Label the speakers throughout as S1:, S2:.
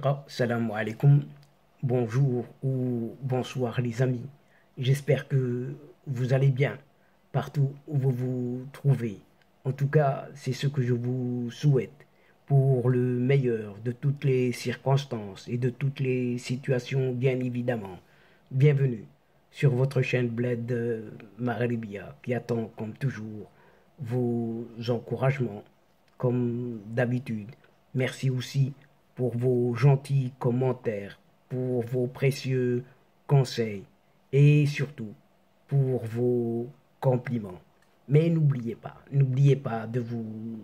S1: Asdiqa, salam alaikum, bonjour ou bonsoir les amis. J'espère que vous allez bien partout où vous vous trouvez. En tout cas, c'est ce que je vous souhaite pour le meilleur de toutes les circonstances et de toutes les situations, bien évidemment. Bienvenue sur votre chaîne Bled Maghribia qui attend comme toujours vos encouragements comme d'habitude. Merci aussi pour vos gentils commentaires, pour vos précieux conseils et surtout pour vos compliments. Mais n'oubliez pas de vous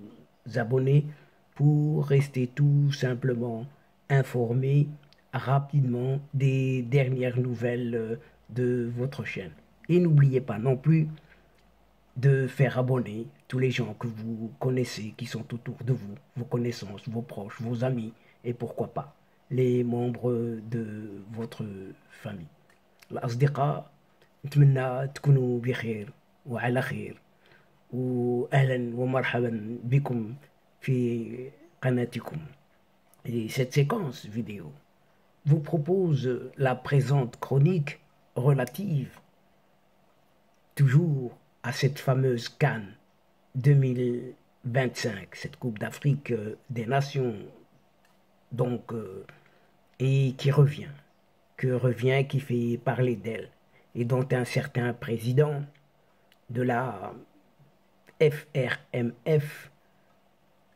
S1: abonner pour rester tout simplement informé rapidement des dernières nouvelles de votre chaîne. Et n'oubliez pas non plus de faire abonner tous les gens que vous connaissez, qui sont autour de vous, vos connaissances, vos proches, vos amis, et pourquoi pas, les membres de votre famille. الأصدقاء نتمنى تكونوا بخير وعلى خير وأهلا ومرحبا بكم في قناتكم. Et cette séquence vidéo vous propose la présente chronique relative toujours à cette fameuse CAN 2025, cette Coupe d'Afrique des Nations, donc, et qui revient, qui fait parler d'elle, et dont un certain président de la FRMF,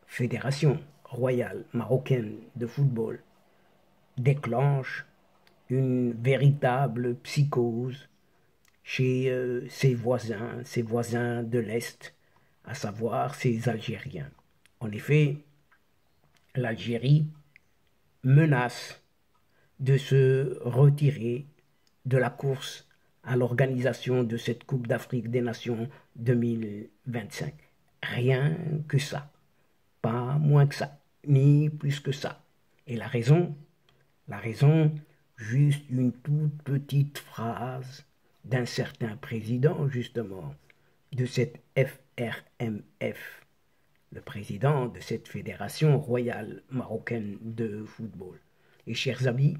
S1: Fédération Royale Marocaine de Football, déclenche une véritable psychose chez ses voisins de l'Est, à savoir ses Algériens. En effet, l'Algérie menace de se retirer de la course à l'organisation de cette Coupe d'Afrique des Nations 2025. Rien que ça, pas moins que ça, ni plus que ça. Et la raison, juste une toute petite phrase d'un certain président, justement, de cette FRMF, le président de cette Fédération royale marocaine de football. Et chers amis,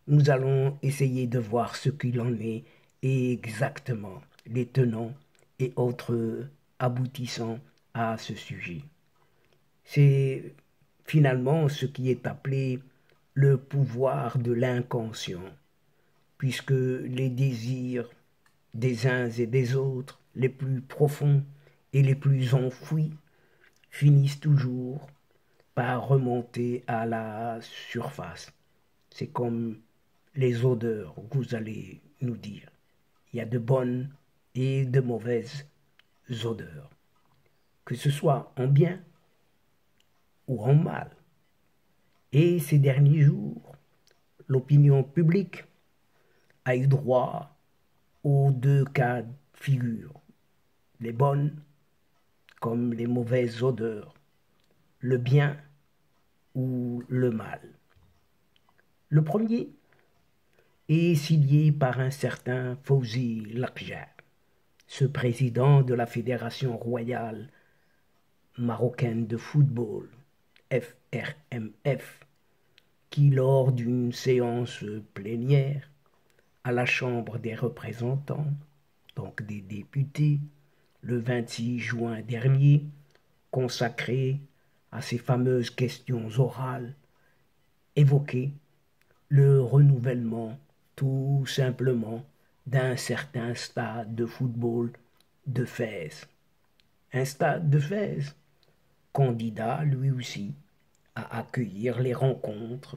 S1: nous allons essayer de voir ce qu'il en est exactement, les tenants et autres aboutissants à ce sujet. C'est finalement ce qui est appelé le pouvoir de l'inconscient, puisque les désirs des uns et des autres, les plus profonds et les plus enfouis, finissent toujours par remonter à la surface. C'est comme les odeurs que vous allez nous dire. Il y a de bonnes et de mauvaises odeurs, que ce soit en bien ou en mal. Et ces derniers jours, l'opinion publique a eu droit aux deux cas de figure, les bonnes comme les mauvaises odeurs, le bien ou le mal. Le premier est signé par un certain Fawzi Lakja, ce président de la Fédération royale marocaine de football, FRMF, qui lors d'une séance plénière à la Chambre des représentants, donc des députés, le 26 juin dernier, consacré à ces fameuses questions orales, évoquait le renouvellement tout simplement d'un certain stade de football de Fès. Un stade de Fès, candidat lui aussi à accueillir les rencontres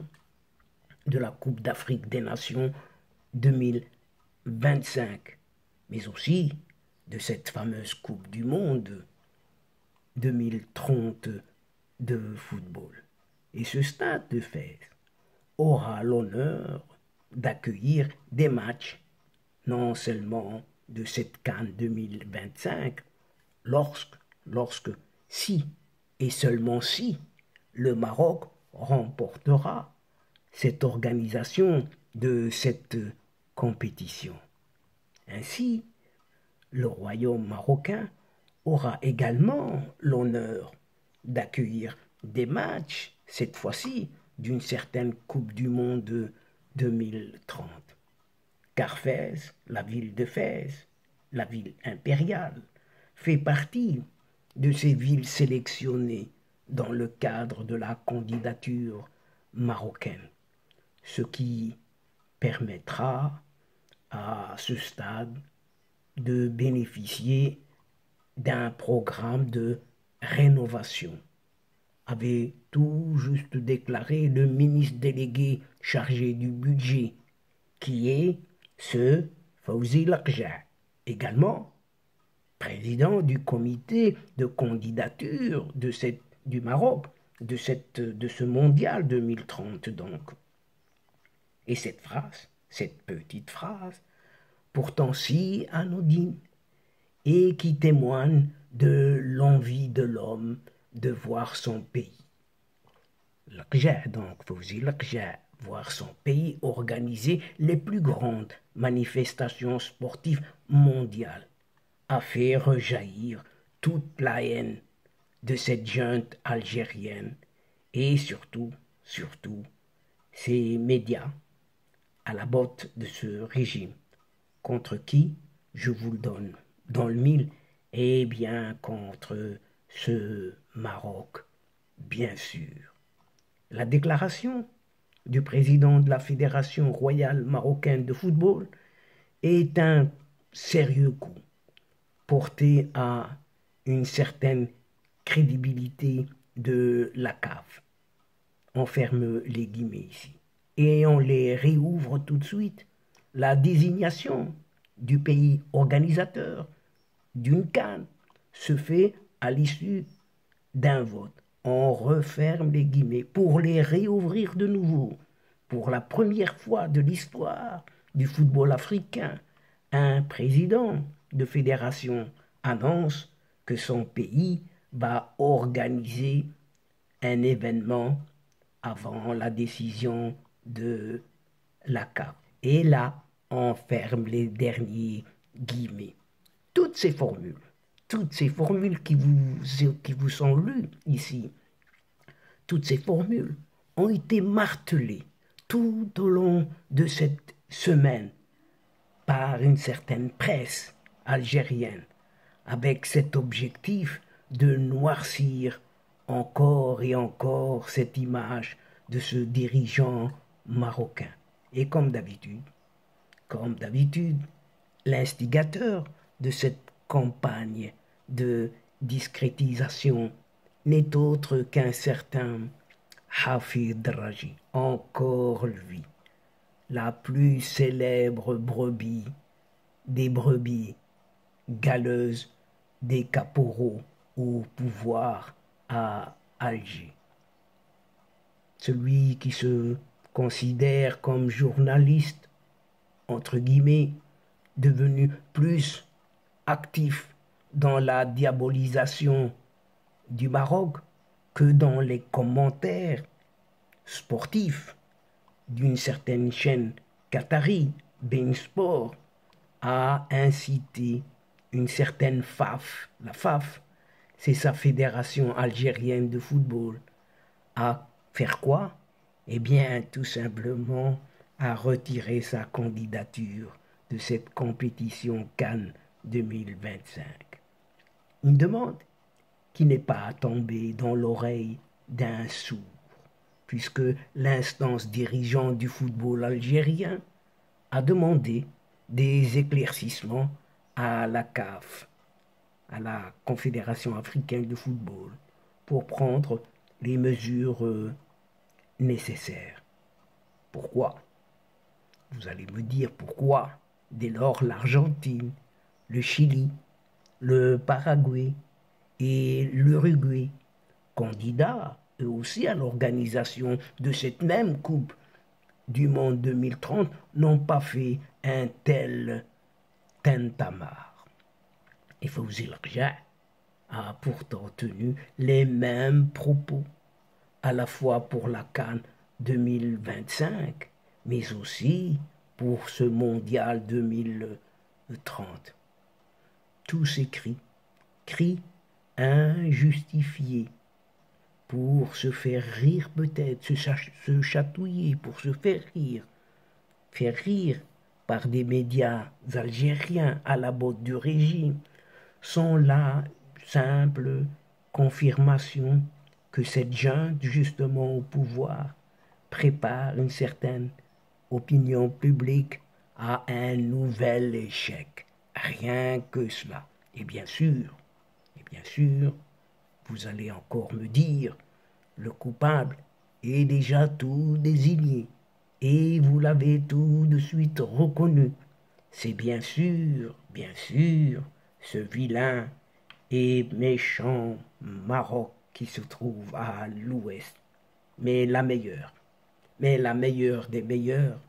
S1: de la Coupe d'Afrique des Nations 2025, mais aussi de cette fameuse Coupe du Monde 2030 de football. Et ce stade de Fès aura l'honneur d'accueillir des matchs, non seulement de cette CAN 2025, lorsque si et seulement si le Maroc remportera cette organisation de cette compétition. Ainsi, le royaume marocain aura également l'honneur d'accueillir des matchs, cette fois-ci d'une certaine Coupe du Monde 2030. Car Fès, la ville de Fès, la ville impériale, fait partie de ces villes sélectionnées dans le cadre de la candidature marocaine, ce qui permettra à ce stade de bénéficier d'un programme de rénovation, avait tout juste déclaré le ministre délégué chargé du budget, qui est ce Fawzi Lakja, également président du comité de candidature du Maroc, de ce mondial 2030 donc. Et cette petite phrase, pourtant si anodine, et qui témoigne de l'envie de l'homme de voir son pays. L'Aqja, donc, Fawzi l'Aqja, voir son pays organiser les plus grandes manifestations sportives mondiales, a fait rejaillir toute la haine de cette junte algérienne et surtout, ces médias à la botte de ce régime, contre qui, je vous le donne dans le mille, et bien contre ce Maroc, bien sûr. La déclaration du président de la Fédération royale marocaine de football est un sérieux coup porté à une certaine crédibilité de la CAF. On ferme les guillemets ici. Et on les réouvre tout de suite. La désignation du pays organisateur d'une CAN se fait à l'issue d'un vote. On referme les guillemets pour les réouvrir de nouveau. Pour la première fois de l'histoire du football africain, un président de fédération annonce que son pays va organiser un événement avant la décision de la CAF. Et là, on ferme les derniers guillemets. Toutes ces formules qui vous sont lues ici, toutes ces formules ont été martelées tout au long de cette semaine par une certaine presse algérienne, avec cet objectif de noircir encore et encore cette image de ce dirigeant marocain. Et comme d'habitude, l'instigateur de cette campagne de discrétisation n'est autre qu'un certain Hafid Raji, encore lui, la plus célèbre brebis des brebis galeuses des caporaux au pouvoir à Alger. Celui qui se considère comme journaliste, entre guillemets, devenu plus actif dans la diabolisation du Maroc que dans les commentaires sportifs d'une certaine chaîne qatari, Bein Sport, a incité une certaine FAF. La FAF, c'est sa fédération algérienne de football, à faire quoi? Eh bien, tout simplement à retirer sa candidature de cette compétition Cannes 2025. Une demande qui n'est pas tombée dans l'oreille d'un sourd, puisque l'instance dirigeante du football algérien a demandé des éclaircissements à la CAF, à la Confédération africaine de football, pour prendre les mesures nécessaires. Pourquoi? Vous allez me dire pourquoi, dès lors l'Argentine, le Chili, le Paraguay et l'Uruguay, candidats eux aussi à l'organisation de cette même Coupe du Monde 2030, n'ont pas fait un tel tintamarre. Et Fawzi Lakja a pourtant tenu les mêmes propos, à la fois pour la CAN 2025, mais aussi pour ce mondial 2030. Tous ces cris injustifiés, pour se faire rire peut-être, se chatouiller, pour se faire rire par des médias algériens à la botte du régime, sont la simple confirmation que cette junte, justement au pouvoir, prépare une certaine opinion publique à un nouvel échec. Rien que cela. Et bien sûr, vous allez encore me dire, le coupable est déjà tout désigné, et vous l'avez tout de suite reconnu. C'est bien sûr, ce vilain et méchant Maroc qui se trouve à l'ouest. Mais la meilleure des meilleures,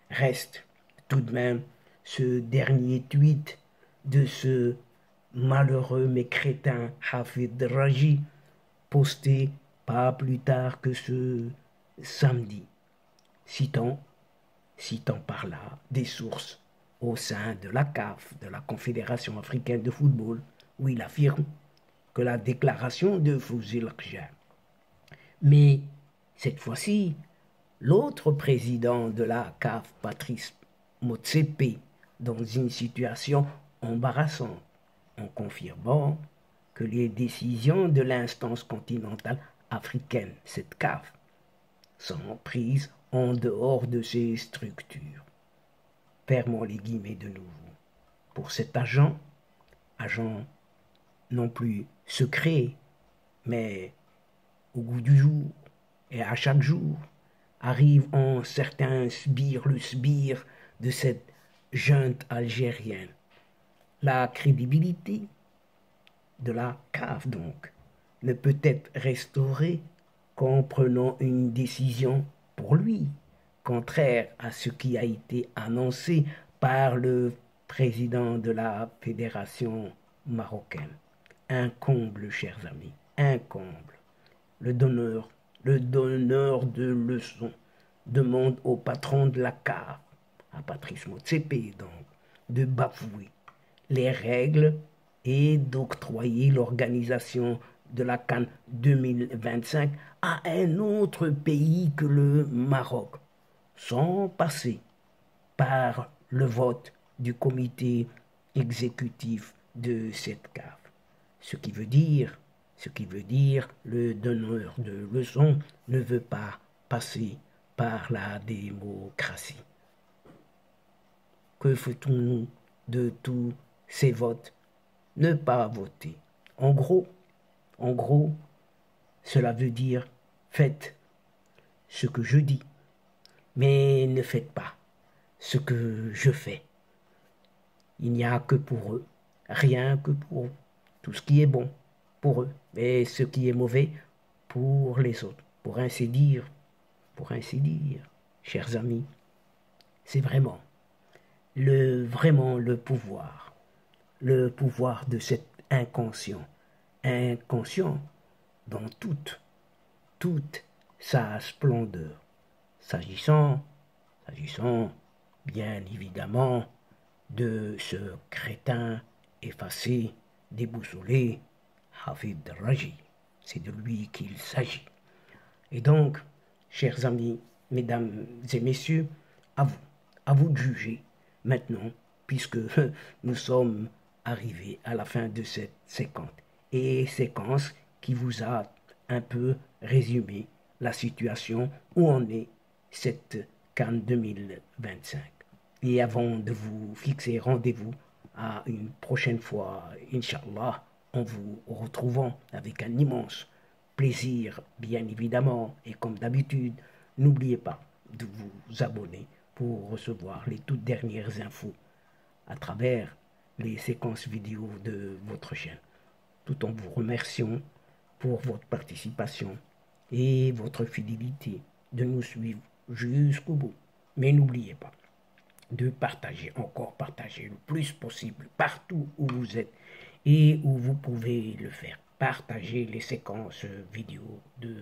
S1: reste tout de même ce dernier tweet de ce malheureux mais crétin Hafid Raji, posté pas plus tard que ce samedi, citant, citant par là des sources au sein de la CAF, de la Confédération africaine de football, où il affirme que la déclaration de Fouzi Lakhdja. Mais cette fois-ci, l'autre président de la CAF, Patrice Motsepe, dans une situation embarrassante, en confirmant que les décisions de l'instance continentale africaine, cette CAF, sont prises en dehors de ces structures. Fermons les guillemets de nouveau. Pour cet agent non plus secret, mais au goût du jour et à chaque jour, arrive en certains le sbire de cette junte algérienne. La crédibilité de la CAF, donc, ne peut être restaurée qu'en prenant une décision pour lui, contraire à ce qui a été annoncé par le président de la fédération marocaine. Un comble, chers amis, un comble. Le donneur de leçons demande au patron de la CAF, à Patrice Motsepe donc, de bafouer les règles et d'octroyer l'organisation de la CAN 2025 à un autre pays que le Maroc, sans passer par le vote du comité exécutif de cette CAF. Ce qui veut dire, le donneur de leçons ne veut pas passer par la démocratie. Que fait-on de tous ces votes? Ne pas voter. En gros, cela veut dire faites ce que je dis, mais ne faites pas ce que je fais. Il n'y a que pour eux, rien que pour eux. Tout ce qui est bon pour eux, et ce qui est mauvais pour les autres. Pour ainsi dire, chers amis, c'est vraiment le pouvoir de cet inconscient dans toute sa splendeur, s'agissant bien évidemment de ce crétin effacé, déboussolé, Hafid Raji. C'est de lui qu'il s'agit. Et donc, chers amis, mesdames et messieurs, à vous de juger maintenant, puisque nous sommes arrivés à la fin de cette séquence qui vous a un peu résumé la situation où en est cette CAN 2025. Et avant de vous fixer rendez-vous à une prochaine fois, Inch'Allah, en vous retrouvant avec un immense plaisir, bien évidemment, et comme d'habitude, n'oubliez pas de vous abonner pour recevoir les toutes dernières infos à travers les séquences vidéo de votre chaîne, tout en vous remerciant pour votre participation et votre fidélité de nous suivre jusqu'au bout. Mais n'oubliez pas de partager le plus possible partout où vous êtes et où vous pouvez le faire. Partagez les séquences vidéo de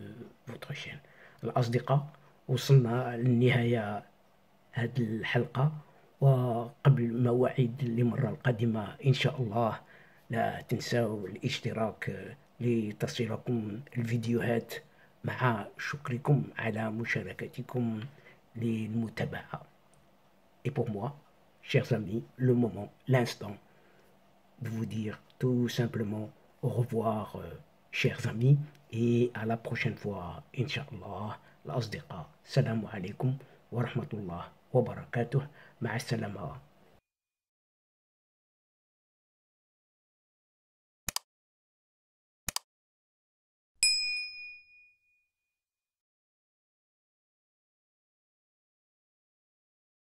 S1: votre chaîne. الأصدقاء وصلنا لنهاية هذه الحلقة، وقبل مواعيد المرة القادمة إن شاء الله لا تنسوا الاشتراك لتصلكم الفيديوهات مع شكركم على مشاركتكم للمتابعة. Et pour moi, chers amis, le moment, l'instant de vous dire tout simplement au revoir, chers amis, et à la prochaine fois, Inch'Allah, l'Asdiqa. Salam alaikum wa rahmatullah wa barakatuh. Ma'a salama.